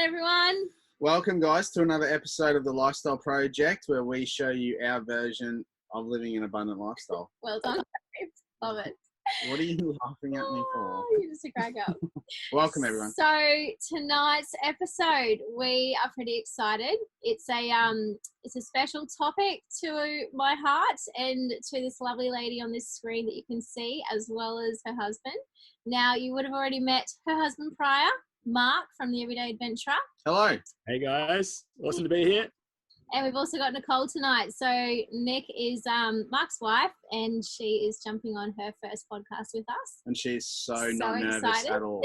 everyone. Welcome, guys, to another episode of the Lifestyle Project, where we show you our version of living an abundant lifestyle. Well done. Love it. What are you laughing at me for? You're just a crack up. Welcome, everyone. So tonight's episode, we are pretty excited. It's a special topic to my heart and to this lovely lady on this screen that you can see, as well as her husband. Now, you would have already met her husband prior, Mark from the Everyday Adventurer. Hello. Hey guys, awesome to be here. And we've also got Nicole tonight. So Nick is Mark's wife, and she is jumping on her first podcast with us. And she's so not nervous excited. at all.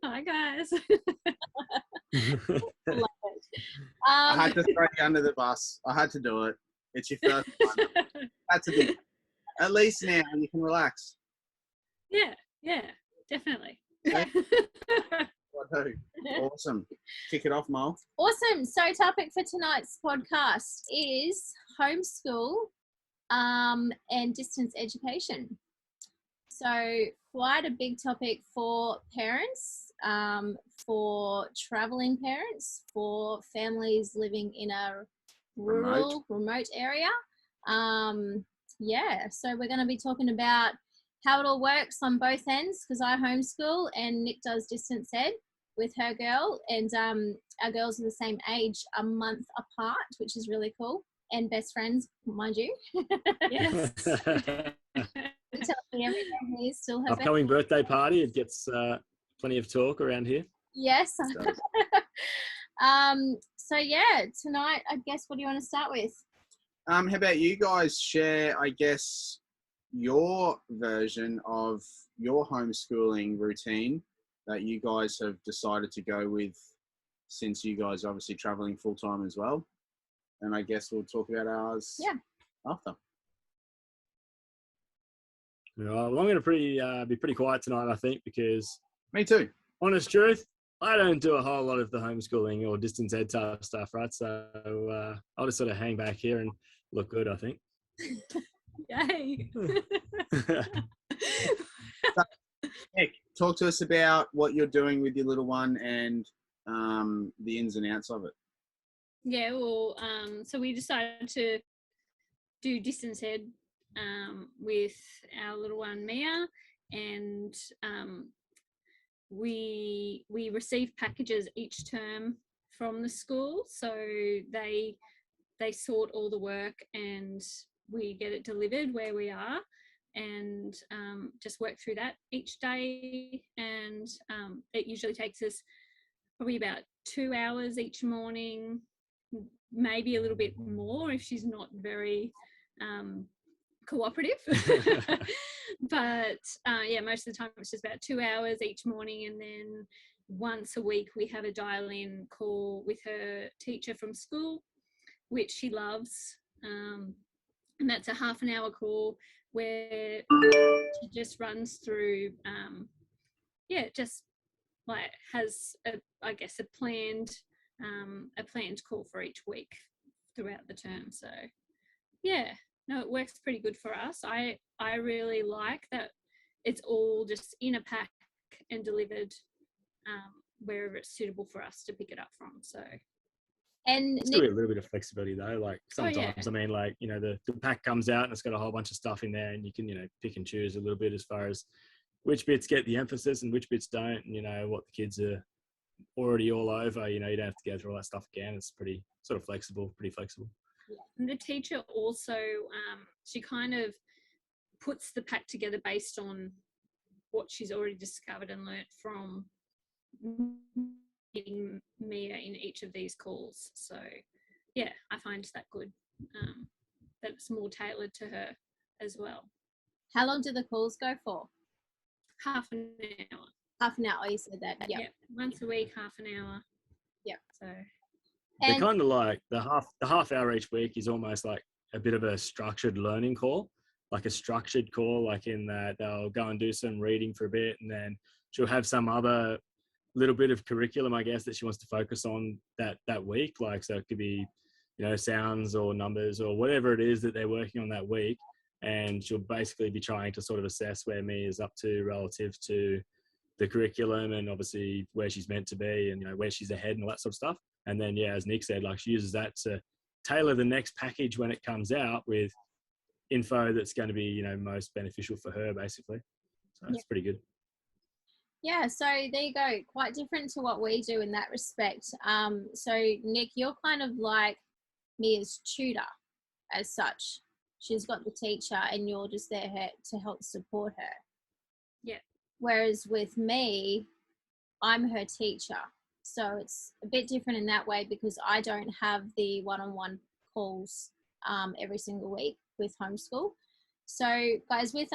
Hi guys. Love it. I had to throw you under the bus. I had to do it. It's your first one. That's a big. At least now you can relax. Yeah, definitely. Yeah. Awesome. Kick it off, Mo. Awesome. So topic for tonight's podcast is homeschool and distance education. So quite a big topic for parents, for traveling parents, for families living in a rural, remote area. So we're going to be talking about how it all works on both ends, because I homeschool and Nick does distance ed with her girl, and our girls are the same age, a month apart, which is really cool, and best friends, mind you. Yes. Tell me everything. He still has Upcoming birthday party. It gets plenty of talk around here. Yes. So yeah, tonight, I guess, what do you want to start with? How about you guys share, I guess, your version of your homeschooling routine that you guys have decided to go with, since you guys are obviously traveling full time as well. And I guess we'll talk about ours after. Well, I'm going to be pretty quiet tonight, I think, because Me too. honest truth, I don't do a whole lot of the homeschooling or distance ed type stuff, right? So I'll just sort of hang back here and look good, I think. Yay. Nick, talk to us about what you're doing with your little one and the ins and outs of it. Yeah, well, so we decided to do distance ed with our little one Mia, and we receive packages each term from the school, so they sort all the work and we get it delivered where we are, and just work through that each day. And it usually takes us probably about 2 hours each morning, maybe a little bit more if she's not very cooperative. But most of the time it's just about 2 hours each morning, and then once a week we have a dial-in call with her teacher from school, which she loves. And that's a half an hour call where she just runs through, just like has a planned call for each week throughout the term. So it works pretty good for us. I really like that it's all just in a pack and delivered wherever it's suitable for us to pick it up from. So. And Still a little bit of flexibility though. Like sometimes, Oh, yeah. I mean, like, the pack comes out and it's got a whole bunch of stuff in there, and you can, pick and choose a little bit as far as which bits get the emphasis and which bits don't, and, what the kids are already all over, you don't have to go through all that stuff again. It's pretty flexible. Yeah. And the teacher also, she kind of puts the pack together based on what she's already discovered and learnt from meeting Mia in each of these calls. So I find that good, that it's more tailored to her as well. how long do the calls go for? Half an hour. Half an hour, you said that. Yeah. Once a week, half an hour. Yep. So They're kind of like the half hour each week is almost like a bit of a structured learning call, like a structured call, like in that they'll go and do some reading for a bit, and then she'll have some other little bit of curriculum, I guess, that she wants to focus on that week. Like, so it could be, sounds or numbers or whatever it is that they're working on that week. And she'll basically be trying to sort of assess where Mia is up to relative to the curriculum and obviously where she's meant to be and, you know, where she's ahead and all that sort of stuff. And then, yeah, as Nick said, like she uses that to tailor the next package when it comes out with info that's going to be, you know, most beneficial for her, basically. So it's pretty good. Yeah, so there you go. Quite different to what we do in that respect. So Nick, you're kind of like Mia's tutor as such. She's got the teacher and you're just there to help support her. Yeah. Whereas with me, I'm her teacher. So it's a bit different in that way because I don't have the one-on-one calls every single week with Homeschool. So guys, with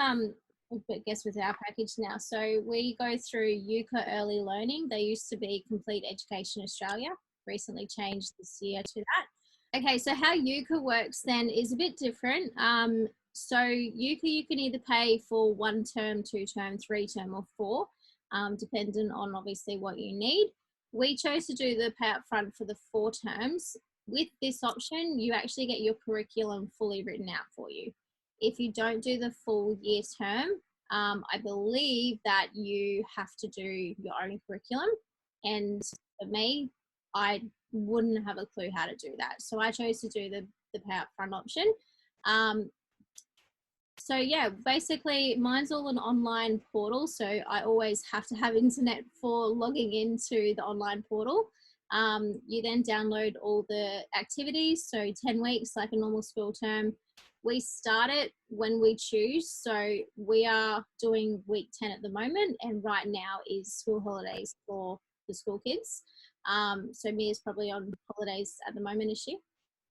with our package now, so we go through UCA Early Learning. They used to be Complete Education Australia, recently changed this year to that. Okay, so how UCA works then is a bit different. So UCA, you can either pay for 1 term, 2 term, 3 term or 4, dependent on obviously what you need. We chose to do the pay up front for the 4 terms. With this option, you actually get your curriculum fully written out for you. If you don't do the full year term, I believe that you have to do your own curriculum. And for me, I wouldn't have a clue how to do that. So I chose to do the pay up front option. So yeah, basically mine's all an online portal. So I always have to have internet for logging into the online portal. You then download all the activities. So 10 weeks, like a normal school term. We start it when we choose. So we are doing week 10 at the moment. And right now is school holidays for the school kids. So Mia's probably on holidays at the moment, is she?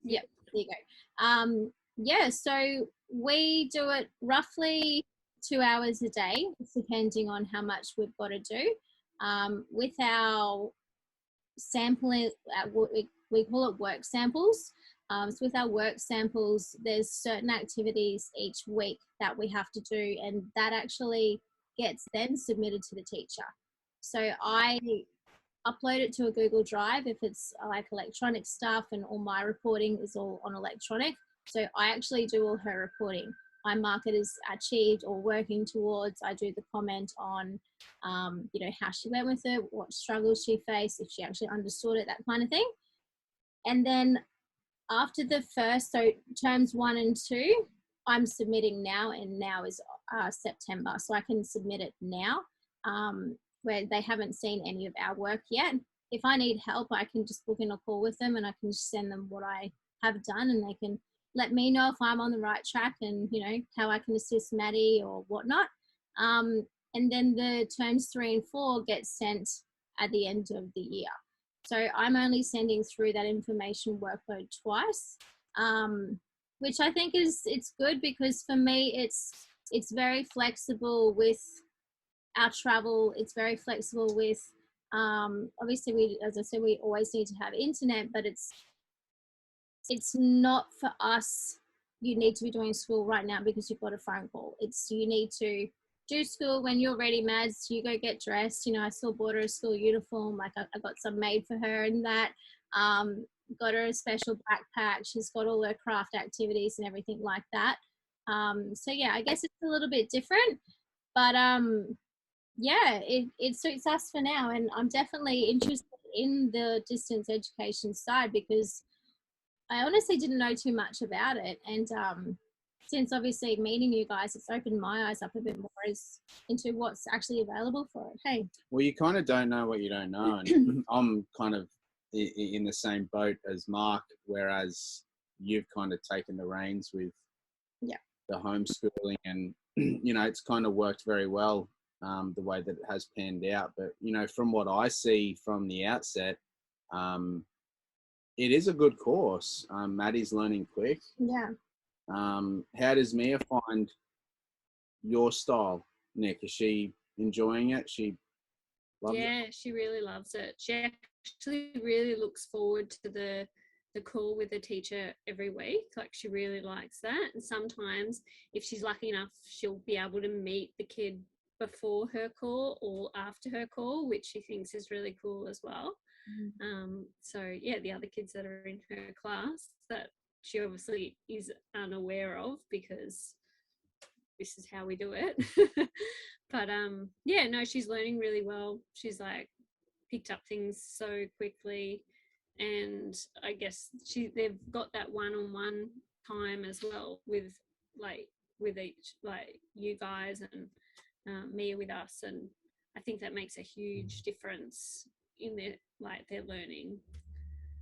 Yep, there you go. Yeah, so we do it roughly 2 hours a day, depending on how much we've got to do. With our sampling, we call it work samples. So with our work samples, there's certain activities each week that we have to do, and that actually gets then submitted to the teacher. So I upload it to a Google Drive if it's like electronic stuff, and all my reporting is all on electronic. So I actually do all her reporting. I mark it as achieved or working towards. I do the comment on, you know, how she went with it, what struggles she faced, if she actually understood it, that kind of thing. And then after the first, so terms 1 and 2, I'm submitting now, and now is September. So I can submit it now where they haven't seen any of our work yet. If I need help, I can just book in a call with them and I can just send them what I have done, and they can let me know if I'm on the right track and, you know, how I can assist Maddie or whatnot. And then the terms 3 and 4 get sent at the end of the year. So I'm only sending through that information workload twice, which I think it's good because for me, it's very flexible with our travel. It's very flexible with, obviously as I said, we always need to have internet, but it's not for us, you need to be doing school right now because you've got a phone call. It's, you need to do school when you're ready, Mads. You go get dressed. You know, I still bought her a school uniform. Like I got some made for her and that. Got her a special backpack. She's got all her craft activities and everything like that. So yeah, I guess it's a little bit different, but yeah, it suits us for now. And I'm definitely interested in the distance education side because I honestly didn't know too much about it. And since obviously meeting you guys, it's opened my eyes up a bit more into what's actually available for it. Hey. Well, you kind of don't know what you don't know. And I'm kind of in the same boat as Mark, whereas you've kind of taken the reins with the homeschooling, and, you know, it's kind of worked very well the way that it has panned out. But, you know, from what I see from the outset, it is a good course. Maddie's learning quick. Yeah. How does Mia find your style, Nick? Is she enjoying it? She loves it? She really loves it. She actually really looks forward to the call with the teacher every week. Like, she really likes that. And sometimes if she's lucky enough, she'll be able to meet the kid before her call or after her call, which she thinks is really cool as well. So yeah, the other kids that are in her class that she obviously is unaware of because this is how we do it. But yeah, no, she's learning really well. She's like picked up things so quickly, and I guess they've got that one-on-one time as well with each, like you guys and Mia with us, and I think that makes a huge difference in their learning.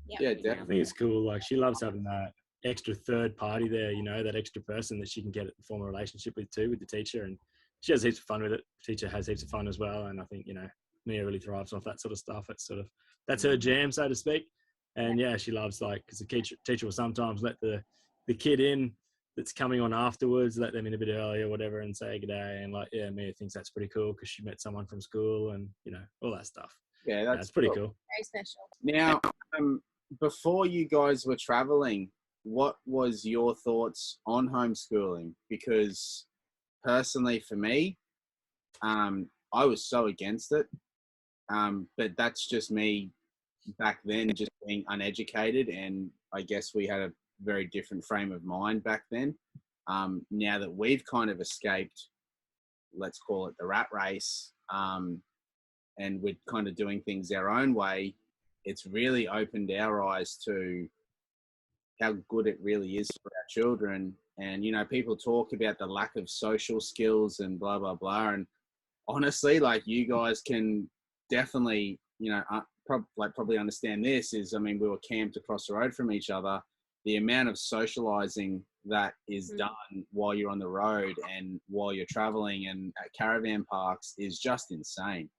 Yeah, definitely. I think it's cool. Like, she loves having that extra third party there, you know, that extra person that she can get to form a relationship with too, with the teacher, and she has heaps of fun with it. The teacher has heaps of fun as well, and I think, you know, Mia really thrives off that sort of stuff. That's her jam, so to speak. And yeah, she loves, like, because the teacher will sometimes let the kid in that's coming on afterwards, let them in a bit earlier, whatever, and say good day. And like, yeah, Mia thinks that's pretty cool because she met someone from school, and you know, all that stuff. Yeah, that's pretty cool. Very special. Now, before you guys were traveling, what was your thoughts on homeschooling? Because personally, for me, I was so against it. But that's just me back then, just being uneducated, and I guess we had a very different frame of mind back then. Now that we've kind of escaped, let's call it the rat race, and we're kind of doing things our own way, it's really opened our eyes to how good it really is for our children. And, you know, people talk about the lack of social skills and blah, blah, blah. And honestly, like, you guys can definitely, you know, probably understand this is, I mean, we were camped across the road from each other. The amount of socializing that is done while you're on the road and while you're traveling and at caravan parks is just insane.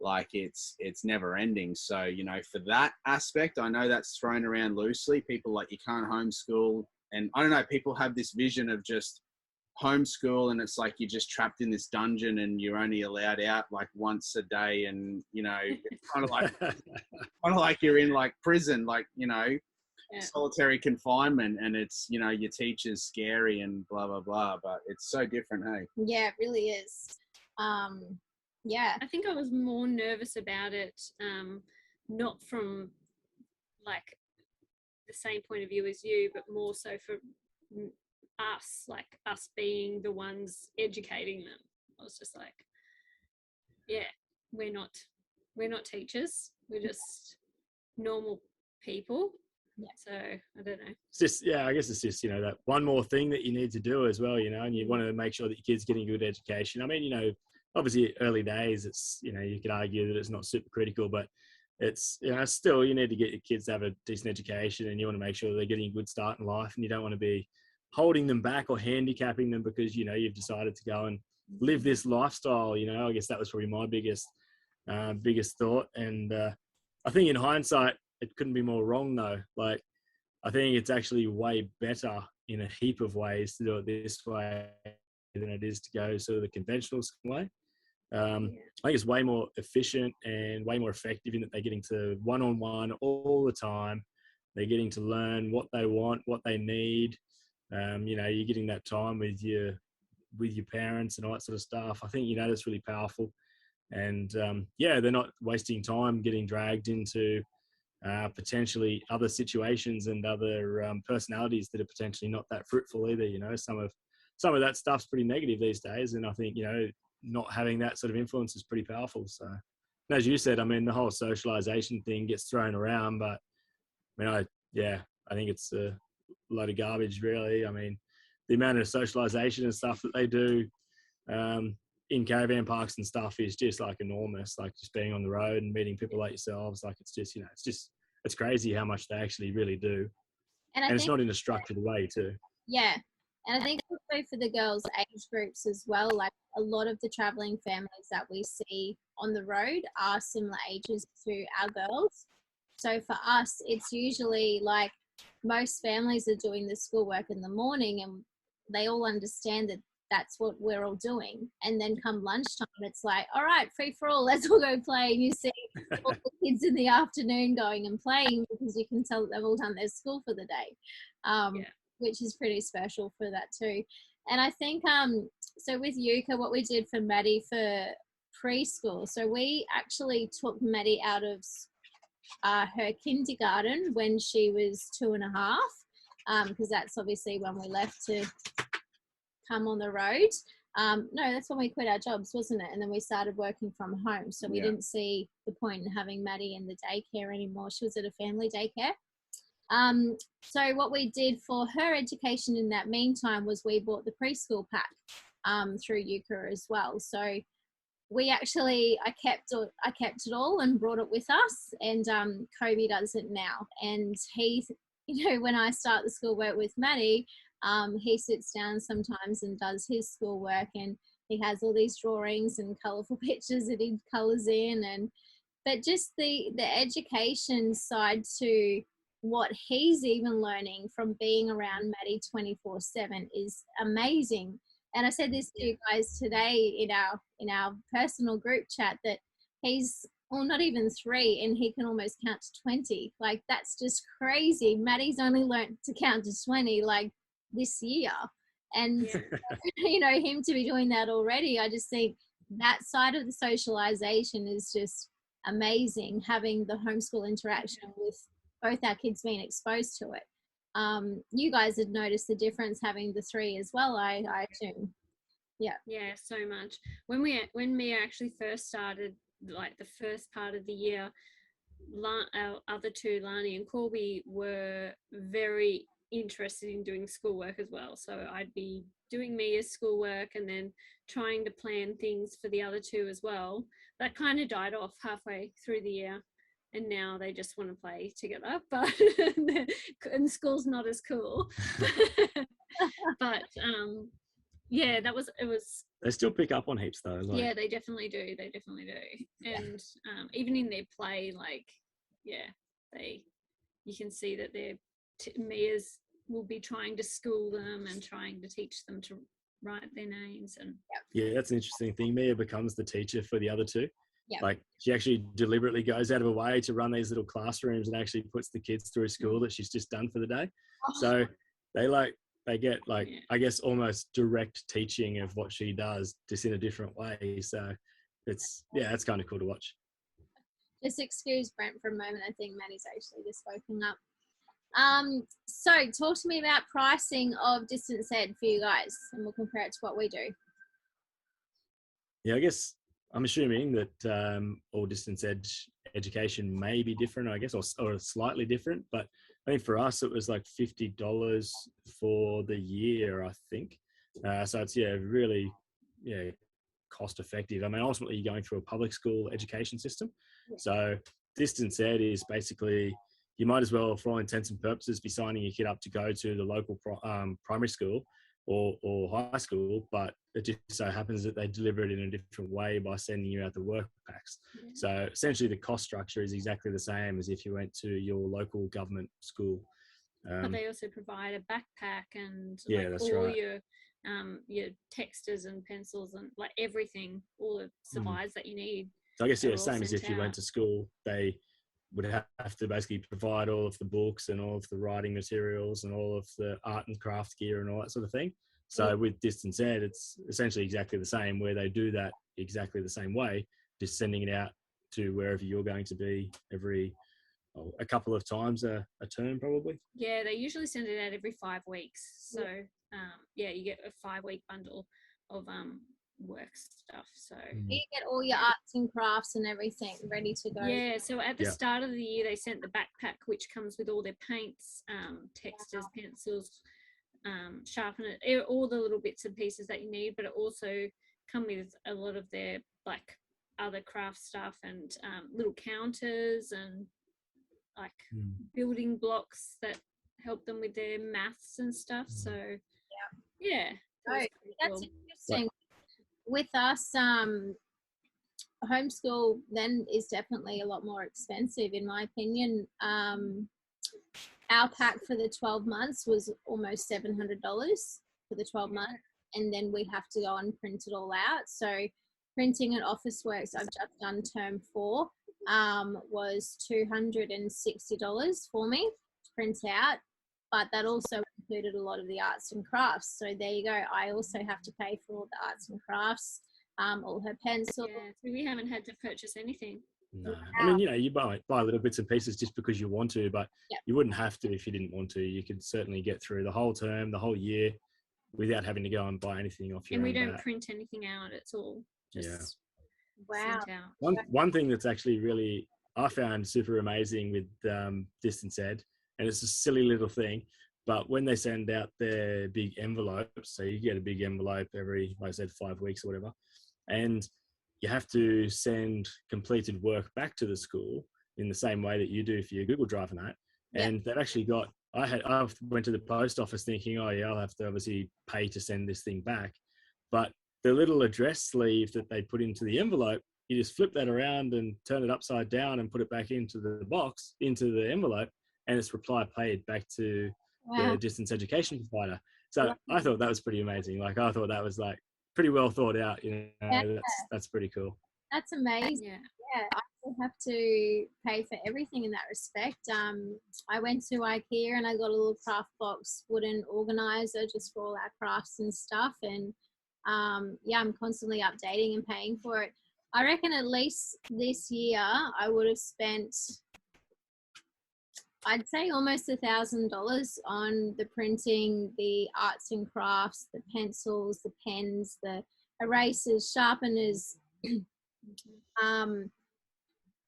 Like, it's never ending. So, you know, for that aspect, I know that's thrown around loosely. People like, you can't homeschool. And I don't know, people have this vision of just homeschool, and it's like you're just trapped in this dungeon and you're only allowed out like once a day. And, you know, it's kind of like you're in like prison, like, you know, solitary confinement, and it's, you know, your teacher's scary and blah, blah, blah. But it's so different, hey? Yeah, it really is. Yeah. I think I was more nervous about it, not from like the same point of view as you, but more so for us, like us being the ones educating them. I was just like, yeah, we're not teachers. We're just normal people. Yeah. So I don't know. It's just, yeah, I guess it's just, you know, that one more thing that you need to do as well, you know, and you want to make sure that your kid's getting a good education. I mean, you know, obviously early days, it's, you know, you could argue that it's not super critical, but it's, you know, still, you need to get your kids to have a decent education, and you want to make sure they're getting a good start in life, and you don't want to be holding them back or handicapping them because, you know, you've decided to go and live this lifestyle. You know, I guess that was probably my biggest thought. And I think in hindsight, it couldn't be more wrong though. Like, I think it's actually way better in a heap of ways to do it this way than it is to go sort of the conventional way. I think it's way more efficient and way more effective in that they're getting to one-on-one all the time. They're getting to learn what they want, what they need. You know, you're getting that time with your parents and all that sort of stuff. I think, you know, that's really powerful. And yeah, they're not wasting time getting dragged into potentially other situations and other personalities that are potentially not that fruitful either. You know, some of that stuff's pretty negative these days, and I think, you know, not having that sort of influence is pretty powerful. So, and as you said, I mean, the whole socialization thing gets thrown around, but I mean, I think it's a load of garbage, really. I mean, the amount of socialization and stuff that they do in caravan parks and stuff is just like enormous. Like, just being on the road and meeting people like yourselves, like, it's just, you know, it's crazy how much they actually really do. And it's not in a structured way too. Yeah. And I think also for the girls' age groups as well, like, a lot of the traveling families that we see on the road are similar ages to our girls. So for us, it's usually like most families are doing the schoolwork in the morning, and they all understand that that's what we're all doing. And then come lunchtime, it's like, all right, free for all, let's all go play. And you see all the kids in the afternoon going and playing because you can tell that they've all done their school for the day, which is pretty special for that too. And I think, so with Yuka, what we did for Maddie for preschool, so we actually took Maddie out of her kindergarten when she was 2.5, because that's obviously when we left to come on the road. No, that's when we quit our jobs, wasn't it? And then we started working from home. So we didn't see the point in having Maddie in the daycare anymore. She was at a family daycare. So what we did for her education in that meantime was we bought the preschool pack through Euchre as well. So we actually, I kept it all and brought it with us, and Kobe does it now. And he, when I start the schoolwork with Maddie, he sits down sometimes and does his schoolwork, and he has all these drawings and colourful pictures that he colours in, but just the education side to what he's even learning from being around Maddie 24/7 is amazing. And I said this to you guys today in our personal group chat, that he's not even 3 and he can almost count to 20. Like, that's just crazy. Maddie's only learned to count to 20 like this year, and him to be doing that already, I just think that side of the socialization is just amazing, having the homeschool interaction with both our kids being exposed to it. You guys had noticed the difference having the 3 as well, I assume. Yeah, so much. When Mia actually first started, like the first part of the year, our other 2, Lani and Corby, were very interested in doing schoolwork as well. So I'd be doing Mia's schoolwork and then trying to plan things for the other 2 as well. That kind of died off halfway through the year, and now they just want to play together, but and school's not as cool. But it was. They still pick up on heaps though. Yeah, they definitely do. And even in their play, you can see that Mia's will be trying to school them and trying to teach them to write their names. And that's an interesting thing. Mia becomes the teacher for the other 2. Yep. Like, she actually deliberately goes out of her way to run these little classrooms and actually puts the kids through school that she's just done for the day. So they get I guess almost direct teaching of what she does, just in a different way. So it's kind of cool to watch. Just excuse Brent for a moment. I think Maddie's actually just woken up. So talk to me about pricing of distance ed for you guys, and we'll compare it to what we do. Yeah, I guess I'm assuming that all distance education may be different, I guess, or slightly different. But I think for us, it was like $50 for the year, I think. So it's, really, cost effective. I mean, ultimately, you're going through a public school education system. So distance ed is basically, you might as well, for all intents and purposes, be signing your kid up to go to the local primary school or high school, but it just so happens that they deliver it in a different way by sending you out the work packs. So essentially the cost structure is exactly the same as if you went to your local government school. But they also provide a backpack and that's all right. your texters and pencils and like everything, all the supplies that you need. So I guess, same as if you went to school, they would have to basically provide all of the books and all of the writing materials and all of the art and craft gear and all that sort of thing. So with distance ed, it's essentially exactly the same, where they do that exactly the same way, just sending it out to wherever you're going to be a couple of times a term probably. Yeah, they usually send it out every 5 weeks. So you get a 5-week bundle of work stuff. So you get all your arts and crafts and everything ready to go. Yeah, so at the start of the year they sent the backpack, which comes with all their paints, textures, pencils, sharpener, all the little bits and pieces that you need, but it also come with a lot of their like other craft stuff and little counters and like building blocks that help them with their maths and stuff. So that's cool. interesting. With us, homeschool then is definitely a lot more expensive, in my opinion. Our pack for the 12 months was almost $700 for the 12 months, and then we have to go and print it all out. So printing at Officeworks, I've just done term 4, was $260 for me to print out, but that also included a lot of the arts and crafts. So there you go. I also have to pay for all the arts and crafts, all her pencils. Yeah, so we haven't had to purchase anything. No. I mean, you buy little bits and pieces just because you want to, but you wouldn't have to if you didn't want to. You could certainly get through the whole term, the whole year, without having to go and buy anything off your And own we don't bat. print anything out. It's all just Wow. sent out. One thing that's actually really I found super amazing with distance ed, and it's a silly little thing, but when they send out their big envelopes, so you get a big envelope every, like I said, 5 weeks or whatever, and you have to send completed work back to the school in the same way that you do for your Google Drive and that. Yeah. And they've actually got, I went to the post office thinking, oh yeah, I'll have to obviously pay to send this thing back. But the little address sleeve that they put into the envelope, you just flip that around and turn it upside down and put it back into the box, into the envelope, and it's reply paid back to the distance education provider. So I thought that was pretty amazing. Like I thought that was like pretty well thought out. You know, that's pretty cool. That's amazing. Yeah. I still have to pay for everything in that respect. I went to IKEA and I got a little craft box wooden organizer just for all our crafts and stuff. And I'm constantly updating and paying for it. I reckon at least this year I would have spent, I'd say almost $1,000 on the printing, the arts and crafts, the pencils, the pens, the erasers, sharpeners.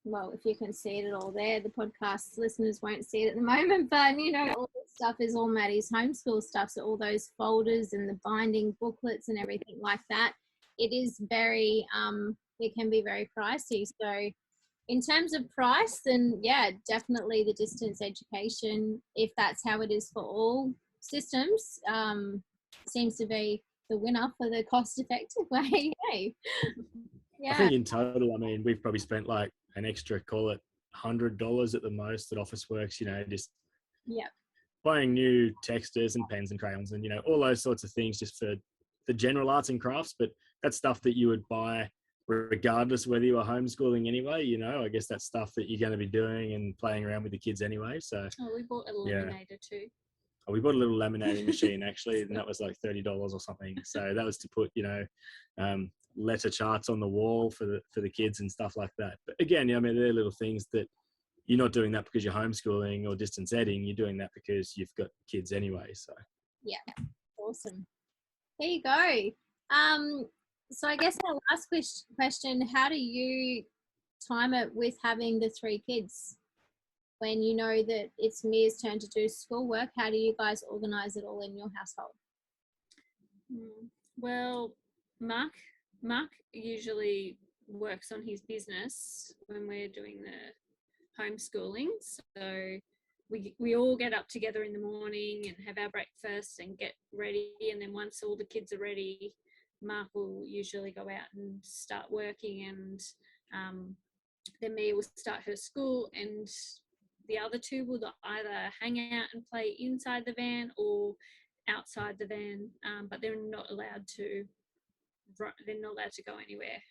Well, if you can see it all there, the podcast listeners won't see it at the moment, but you know, all this stuff is all Maddie's homeschool stuff. So all those folders and the binding booklets and everything like that, it is very, it can be very pricey. So in terms of price, then yeah, definitely the distance education, if that's how it is for all systems, seems to be the winner for the cost effective way. Hey. Yeah. I think in total, I mean, we've probably spent like an extra, call it $100 at the most at Officeworks, you know, just buying new texters and pens and crayons and, you know, all those sorts of things just for the general arts and crafts. But that's stuff that you would buy regardless whether you are homeschooling anyway, you know. I guess that's stuff that you're going to be doing and playing around with the kids anyway. So we bought a laminator too. We bought a little laminating machine actually, and that was like $30 or something. So that was to put, you know, letter charts on the wall for the kids and stuff like that. But again, I mean, they're little things that you're not doing that because you're homeschooling or distance editing. You're doing that because you've got kids anyway. So yeah, awesome. There you go. So I guess my last question: how do you time it with having the 3 kids? When you know that it's Mia's turn to do schoolwork, how do you guys organise it all in your household? Well, Mark usually works on his business when we're doing the homeschooling. So we all get up together in the morning and have our breakfast and get ready. And then once all the kids are ready, Mark will usually go out and start working, and then Mia will start her school, and the other 2 will either hang out and play inside the van or outside the van, but they're not allowed to go anywhere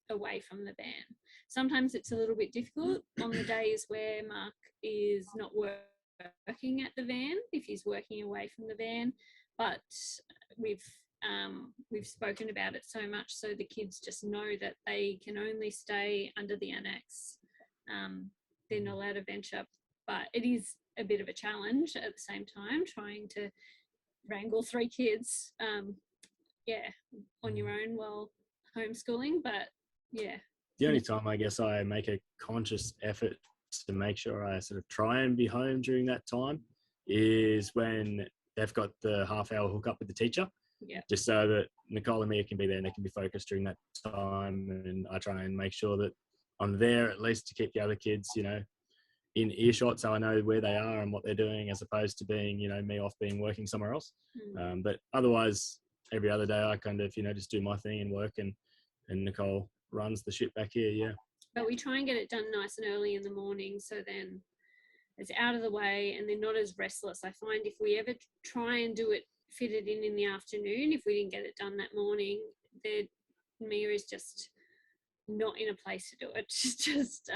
away from the van. Sometimes it's a little bit difficult on the days where Mark is not working at the van, if he's working away from the van, but we've spoken about it so much so the kids just know that they can only stay under the annex. They're not allowed to venture, but it is a bit of a challenge at the same time trying to wrangle 3 kids on your own while homeschooling. But yeah, the only time I guess I make a conscious effort to make sure I sort of try and be home during that time is when they've got the half-hour hookup with the teacher, just so that Nicole and Mia can be there and they can be focused during that time. And I try and make sure that I'm there at least to keep the other kids, you know, in earshot, so I know where they are and what they're doing, as opposed to being, you know, me off being working somewhere else. But otherwise, every other day I kind of, you know, just do my thing and work, and Nicole runs the ship back here. Yeah. But we try and get it done nice and early in the morning, so then it's out of the way and they're not as restless. I find if we ever try and fit it in the afternoon, if we didn't get it done that morning, Mia is just not in a place to do it. Just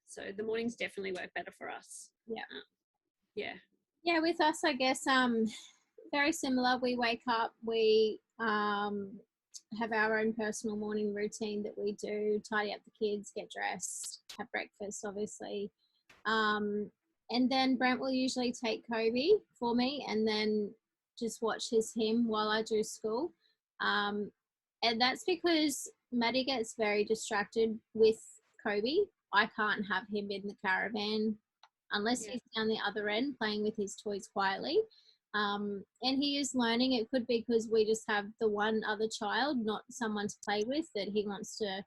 so the mornings definitely work better for us. With us, I guess very similar. We wake up, we have our own personal morning routine that we do, tidy up the kids, get dressed, have breakfast obviously, and then Brent will usually take Kobe for me, and then just watches him while I do school. And that's because Maddie gets very distracted with Kobe. I can't have him in the caravan unless he's down the other end playing with his toys quietly. And he is learning. It could be because we just have the one other child, not someone to play with, that he wants to,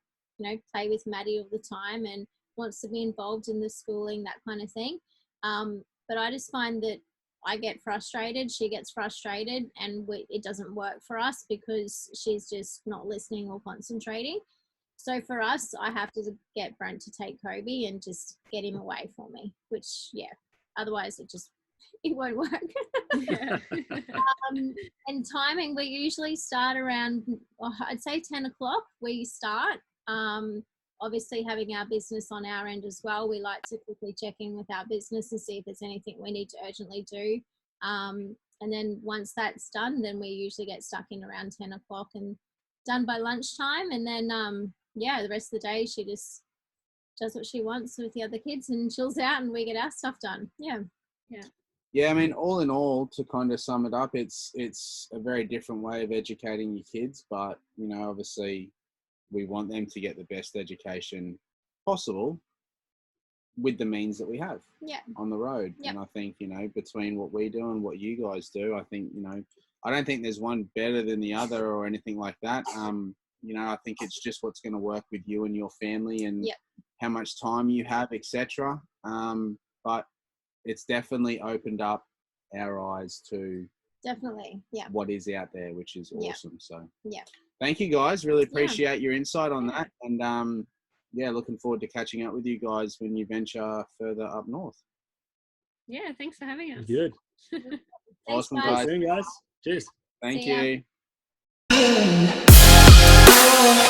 play with Maddie all the time and wants to be involved in the schooling, that kind of thing. But I just find that I get frustrated, she gets frustrated, and it doesn't work for us because she's just not listening or concentrating. So for us, I have to get Brent to take Kobe and just get him away for me, which, otherwise it won't work. And timing, we usually start around, I'd say 10 o'clock we start. Obviously having our business on our end as well, we like to quickly check in with our business and see if there's anything we need to urgently do. And then once that's done, then we usually get stuck in around 10 o'clock and done by lunchtime. And then, the rest of the day she just does what she wants with the other kids and chills out, and we get our stuff done. Yeah, I mean, all in all, to kind of sum it up, it's a very different way of educating your kids, but, obviously we want them to get the best education possible with the means that we have on the road. And I think, between what we do and what you guys do, I think, I don't think there's one better than the other or anything like that. I think it's just what's going to work with you and your family and how much time you have, etc. But it's definitely opened up our eyes to what is out there, which is awesome. So thank you guys. Really appreciate your insight on that. And looking forward to catching up with you guys when you venture further up north. Yeah, thanks for having us. Good. Awesome, guys. guys. See you guys. Cheers. Thank See ya. you.